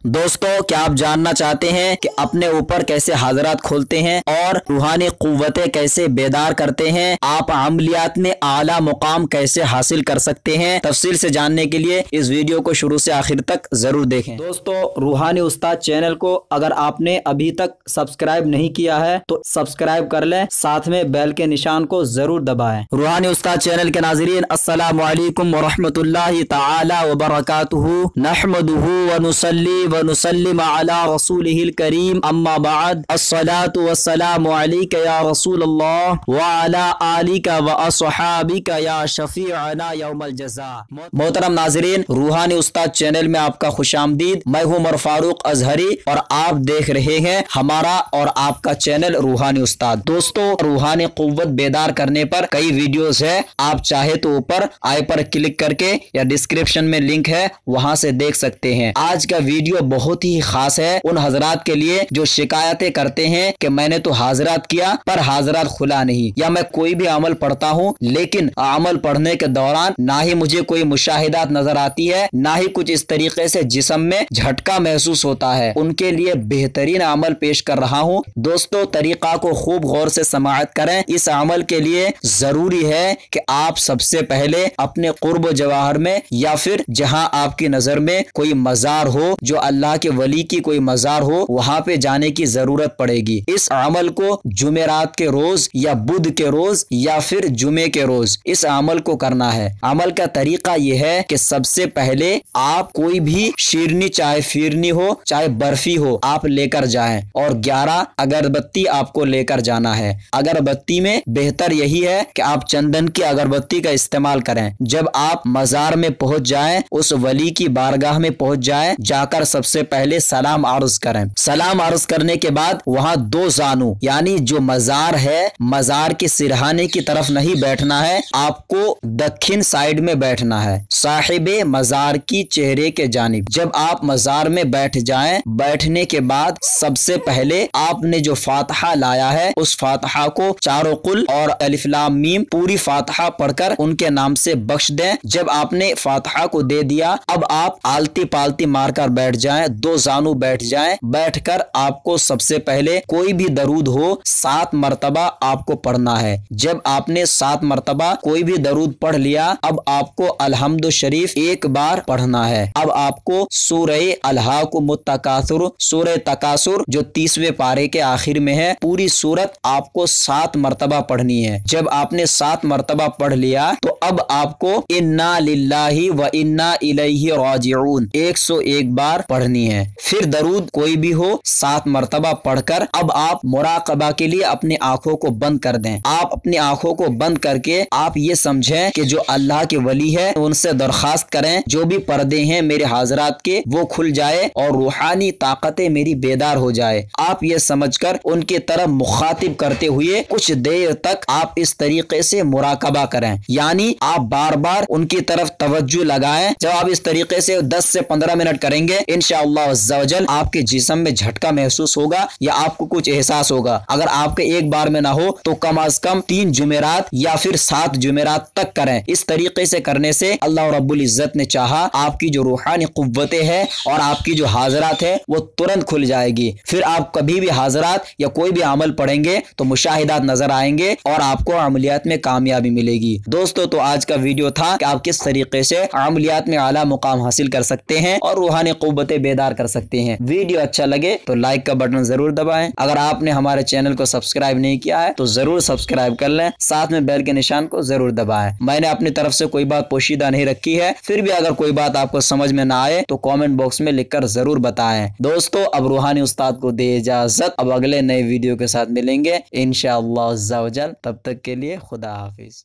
दोस्तों, क्या आप जानना चाहते हैं कि अपने ऊपर कैसे हाजरात खोलते हैं और रूहानी कुव्वतें कैसे बेदार करते हैं? आप अमलियात में आला मुकाम कैसे हासिल कर सकते हैं? तफसील से जानने के लिए इस वीडियो को शुरू से आखिर तक जरूर देखें। दोस्तों, रूहानी उस्ताद चैनल को अगर आपने अभी तक सब्सक्राइब नहीं किया है तो सब्सक्राइब कर लें, साथ में बेल के निशान को जरूर दबाएं। रूहानी उस्ताद चैनल के नाज़रीन, अस्सलामु अलैकुम व रहमतुल्लाहि तआला व बरकातुहू। नहमदुहू व नुसल्ली व नुसल्लिम अला रसूलिहिल करीम, अम्मा बाद, अस्सलातु वस्सलामु अलैका या रसूलल्लाह व अला आलिका व अस्हाबिका या शफीअना यौमल जज़ा। मोहतरम नाज़रीन, रूहानी उस्ताद चैनल में आपका खुशामदीद। मैं हूँ उमर फारूक अजहरी और आप देख रहे हैं हमारा और आपका चैनल रूहानी उस्ताद। दोस्तों, रूहानी कुव्वत बेदार करने पर कई वीडियोस है, आप चाहे तो ऊपर आई पर क्लिक करके या डिस्क्रिप्शन में लिंक है वहां से देख सकते हैं। आज का वीडियो बहुत ही खास है उन हजरात के लिए जो शिकायतें करते हैं कि मैंने तो हाजरात किया पर हाजरात खुला नहीं, या मैं कोई भी अमल पढ़ता हूँ लेकिन अमल पढ़ने के दौरान ना ही मुझे कोई मुशाहिदात नजर आती है, ना ही कुछ इस तरीके से जिस्म में झटका महसूस होता है। उनके लिए बेहतरीन अमल पेश कर रहा हूँ। दोस्तों, तरीका को खूब गौर से समाअत करें। इस अमल के लिए जरूरी है कि आप सबसे पहले अपने कुर्ब जवाहर में या फिर जहाँ आपकी नजर में कोई मजार हो, जो अल्लाह के वली की कोई मजार हो, वहां पे जाने की जरूरत पड़ेगी। इस अमल को जुमेरात के रोज या बुध के रोज या फिर जुमे के रोज इस अमल को करना है। अमल का तरीका यह है कि सबसे पहले आप कोई भी शीरनी, चाहे फिरनी हो चाहे बर्फी हो, आप लेकर जाएं और 11 अगरबत्ती आपको लेकर जाना है। अगरबत्ती में बेहतर यही है कि आप चंदन की अगरबत्ती का इस्तेमाल करें। जब आप मजार में पहुंच जाएं, उस वली की बारगाह में पहुंच जाएं, जाकर सबसे पहले सलाम अर्ज करें। सलाम अर्ज करने के बाद वहां 2 जानू यानी जो मजार है, मजार के सिरहाने की तरफ नहीं बैठना है, आपको दक्षिण साइड में बैठना है, साहिबे मजार की चेहरे के जानिब। जब आप मजार में बैठ जाएं, बैठने के बाद सबसे पहले आपने जो फातिहा लाया है उस फातिहा को चारों कुल और अलिफ लाम मीम पूरी फातिहा पढ़कर उनके नाम से बख्श दें। जब आपने फातिहा को दे दिया, अब आप आलती पालती मारकर बैठ जाएं, 2 जानू बैठ जाएं। बैठकर आपको सबसे पहले कोई भी दरूद हो 7 मरतबा आपको पढ़ना है। जब आपने 7 मरतबा कोई भी दरूद पढ़ लिया, अब आपको अलहम्दु शरीफ 1 बार पढ़ना है। अब आपको सूरह अलहाकुमुत तकासुर, सूरह तकासुर जो 30वें पारे के आखिर में है, पूरी सूरत आपको 7 मरतबा पढ़नी है। जब आपने 7 मरतबा पढ़ लिया तो अब आपको इन्ना लिल्लाहि व इन्ना इलैहि राजिऊन 101 बार पढ़नी है। फिर दरूद कोई भी हो 7 मरतबा पढ़कर अब आप मुराकबा के लिए अपनी आंखों को बंद कर दें। आप अपनी आंखों को बंद करके आप ये समझें कि जो अल्लाह के वली है उनसे दरखास्त करें, जो भी पर्दे हैं मेरे हाजरात के वो खुल जाए और रूहानी ताकतें मेरी बेदार हो जाए। आप ये समझकर उनकी तरफ मुखातिब करते हुए कुछ देर तक आप इस तरीके से मुराकबा करें, यानी आप बार बार उनकी तरफ तवज्जो लगाएं। जब आप इस तरीके से 10 से 15 मिनट करेंगे, इंशाअल्लाह अज़्ज़वजल आपके जिस्म में झटका महसूस होगा या आपको कुछ एहसास होगा। अगर आपके एक बार में ना हो तो कम अज कम 3 जुमेरात या फिर 7 जुमेरात तक करें। इस तरीके से करने से अल्लाह रब्बुल इज्जत ने चाहा आपकी जो रूहानी कुव्वतें हैं और आपकी जो हाजरात है वो तुरंत खुल जाएगी। फिर आप कभी भी हाजरात या कोई भी अमल पढ़ेंगे तो मुशाहिदात नजर आएंगे और आपको अमलियात में कामयाबी मिलेगी। दोस्तों, तो आज का वीडियो था कि आप किस तरीके से अमलियात में आला मुकाम हासिल कर सकते हैं और रूहानी कुव्वतें बेदार कर सकते हैं। वीडियो अच्छा लगे तो लाइक का बटन जरूर दबाएं। अगर आपने हमारे चैनल को सब्सक्राइब नहीं किया है तो जरूर सब्सक्राइब कर लें, साथ में बेल के निशान को जरूर दबाएं। मैंने अपनी तरफ से कोई बात पोशीदा नहीं रखी है, फिर भी अगर कोई बात आपको समझ में ना आए तो कमेंट बॉक्स में लिखकर जरूर बताएं। दोस्तों, अब रूहानी उस्ताद को दे इजाजत, अब अगले नए वीडियो के साथ मिलेंगे इंशाअल्लाह अज़्ज़ा वजल। तब तक के लिए खुदा हाफिज।